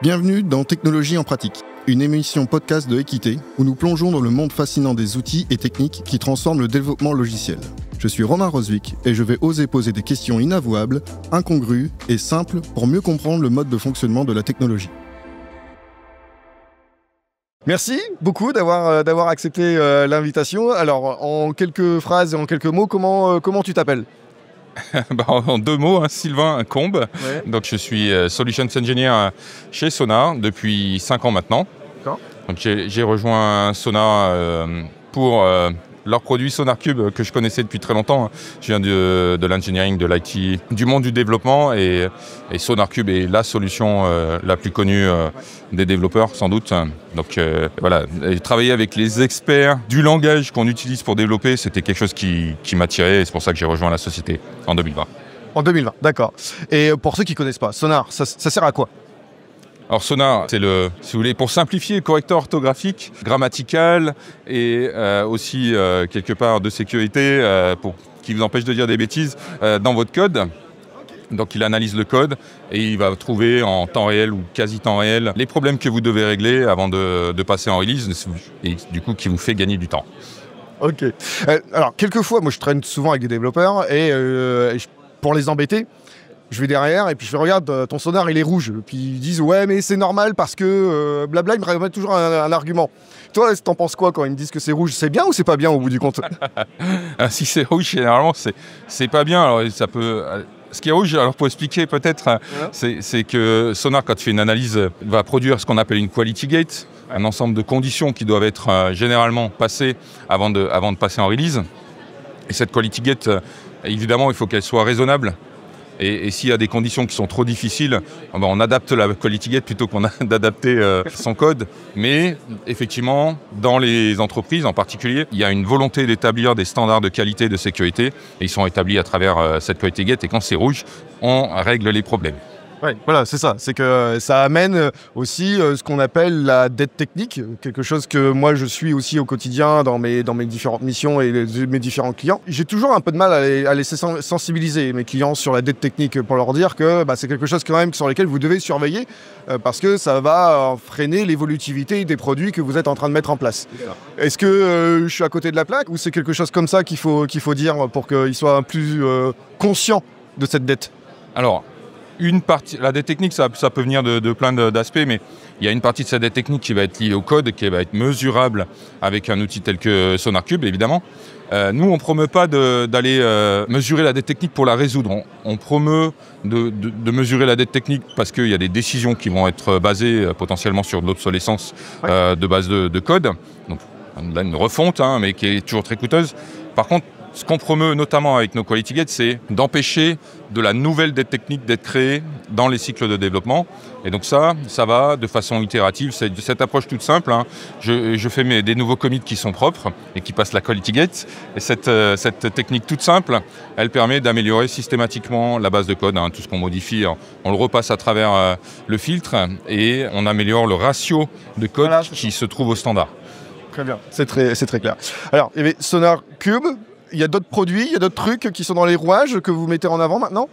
Bienvenue dans Technologie en pratique, une émission podcast de Equité où nous plongeons dans le monde fascinant des outils et techniques qui transforment le développement logiciel. Je suis Romain Roswick et je vais oser poser des questions inavouables, incongrues et simples pour mieux comprendre le mode de fonctionnement de la technologie. Merci beaucoup d'avoir accepté l'invitation. Alors, en quelques phrases et en quelques mots, comment tu t'appelles ? En deux mots, Sylvain Combe. Ouais. Donc, je suis Solutions Engineer chez Sonar depuis 5 ans maintenant. D'accord. Donc, j'ai rejoint Sonar pour leur produit SonarCube que je connaissais depuis très longtemps. Je viens de l'engineering, de l'IT, du monde du développement et SonarCube est la solution la plus connue des développeurs sans doute. Donc voilà, et travailler avec les experts du langage qu'on utilise pour développer, c'était quelque chose qui m'attirait et c'est pour ça que j'ai rejoint la société en 2020. En 2020, d'accord. Et pour ceux qui ne connaissent pas, Sonar, ça sert à quoi ? Alors Sonar, c'est si vous voulez, pour simplifier, correcteur orthographique, grammatical et aussi quelque part de sécurité qui vous empêche de dire des bêtises dans votre code. Donc il analyse le code et il va trouver en temps réel ou quasi temps réel les problèmes que vous devez régler avant de passer en release et du coup qui vous fait gagner du temps. Ok. Alors quelquefois, moi je traîne souvent avec des développeurs et pour les embêter, je vais derrière et puis je fais regarde, ton sonar il est rouge. Puis ils disent ouais mais c'est normal parce que blabla, ils me remettent toujours un argument. Toi, t'en penses quoi quand ils me disent que c'est rouge ? C'est bien ou c'est pas bien au bout du compte ? Si c'est rouge, généralement c'est pas bien. Alors ça peut. Ce qui est rouge, alors pour expliquer peut-être, c'est que Sonar, quand il fait une analyse, va produire ce qu'on appelle une quality gate, un ensemble de conditions qui doivent être généralement passées avant de passer en release. Et cette quality gate, évidemment, il faut qu'elle soit raisonnable. Et s'il y a des conditions qui sont trop difficiles, on adapte la quality gate plutôt qu'on d'adapter son code. Mais effectivement, dans les entreprises en particulier, il y a une volonté d'établir des standards de qualité et de sécurité. Et ils sont établis à travers cette quality gate. Et quand c'est rouge, on règle les problèmes. Ouais, voilà, c'est ça. C'est que ça amène aussi ce qu'on appelle la dette technique, quelque chose que moi je suis aussi au quotidien dans mes différentes missions et mes différents clients. J'ai toujours un peu de mal à laisser sensibiliser mes clients sur la dette technique pour leur dire que c'est quelque chose quand même sur lequel vous devez surveiller parce que ça va freiner l'évolutivité des produits que vous êtes en train de mettre en place. Est-ce que je suis à côté de la plaque ou c'est quelque chose comme ça qu'il faut dire pour qu'ils soient plus conscients de cette dette ? Alors, une partie, la dette technique, ça peut venir de plein d'aspects, mais il y a une partie de cette dette technique qui va être liée au code, qui va être mesurable avec un outil tel que SonarCube, évidemment. Nous, on ne promeut pas d'aller mesurer la dette technique pour la résoudre. On promeut de mesurer la dette technique parce qu'il y a des décisions qui vont être basées potentiellement sur de l'obsolescence de base de code. Donc, là, une refonte, mais qui est toujours très coûteuse. Par contre, ce qu'on promeut notamment avec nos quality gates, c'est d'empêcher de la nouvelle dette technique d'être créée dans les cycles de développement. Et donc ça va de façon itérative. C'est cette approche toute simple. Je fais des nouveaux commits qui sont propres et qui passent la quality gate. Et cette technique toute simple, elle permet d'améliorer systématiquement la base de code. Tout ce qu'on modifie, on le repasse à travers le filtre et on améliore le ratio de code qui se trouve au standard. Très bien, c'est très clair. Alors, il y avait SonarCube. Il y a d'autres produits, il y a d'autres trucs qui sont dans les rouages que vous mettez en avant maintenant ?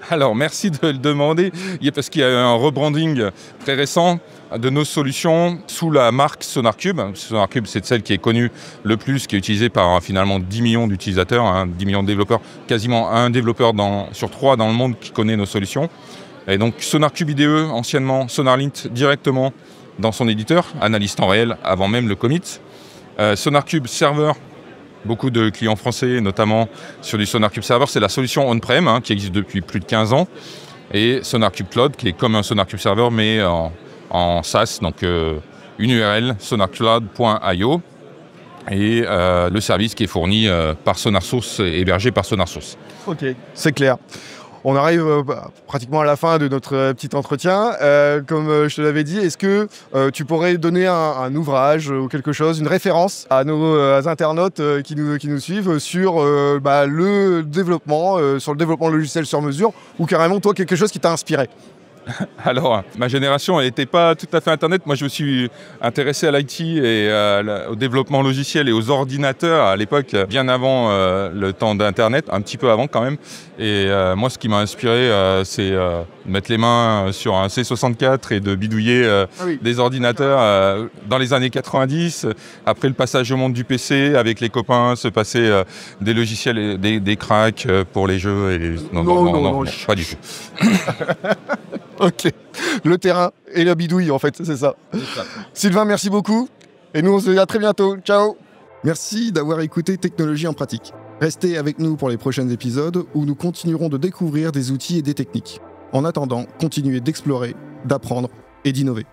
Alors, merci de le demander, parce qu'il y a eu un rebranding très récent de nos solutions sous la marque SonarCube. SonarCube, c'est celle qui est connue le plus, qui est utilisée par finalement 10 millions d'utilisateurs, 10 millions de développeurs, quasiment un développeur sur 3 dans le monde qui connaît nos solutions. Et donc, SonarCube IDE, anciennement SonarLint, directement dans son éditeur, analyse temps réel avant même le commit. SonarCube Server, beaucoup de clients français, notamment sur du SonarCube Server, c'est la solution on-prem qui existe depuis plus de 15 ans. Et SonarCube Cloud, qui est comme un SonarCube Server, mais en SaaS, donc une URL, sonarcloud.io. Et le service qui est fourni par SonarSource, hébergé par SonarSource. Ok, c'est clair. On arrive pratiquement à la fin de notre petit entretien. Comme je te l'avais dit, est-ce que tu pourrais donner un ouvrage ou quelque chose, une référence à nos internautes qui nous suivent sur le développement, sur le développement logiciel sur mesure ou carrément toi quelque chose qui t'a inspiré ? Alors, ma génération n'était pas tout à fait Internet. Moi, je me suis intéressé à l'IT et au développement logiciel et aux ordinateurs à l'époque, bien avant le temps d'Internet, un petit peu avant quand même. Et moi, ce qui m'a inspiré, c'est de mettre les mains sur un C64 et de bidouiller des ordinateurs dans les années 90. Après le passage au monde du PC, avec les copains, se passer des logiciels, et des cracks pour les jeux. Et... Non, pas du tout. Ok, le terrain et la bidouille en fait, c'est ça. Sylvain, merci beaucoup. Et nous, on se dit à très bientôt. Ciao. Merci d'avoir écouté Technologie en pratique. Restez avec nous pour les prochains épisodes où nous continuerons de découvrir des outils et des techniques. En attendant, continuez d'explorer, d'apprendre et d'innover.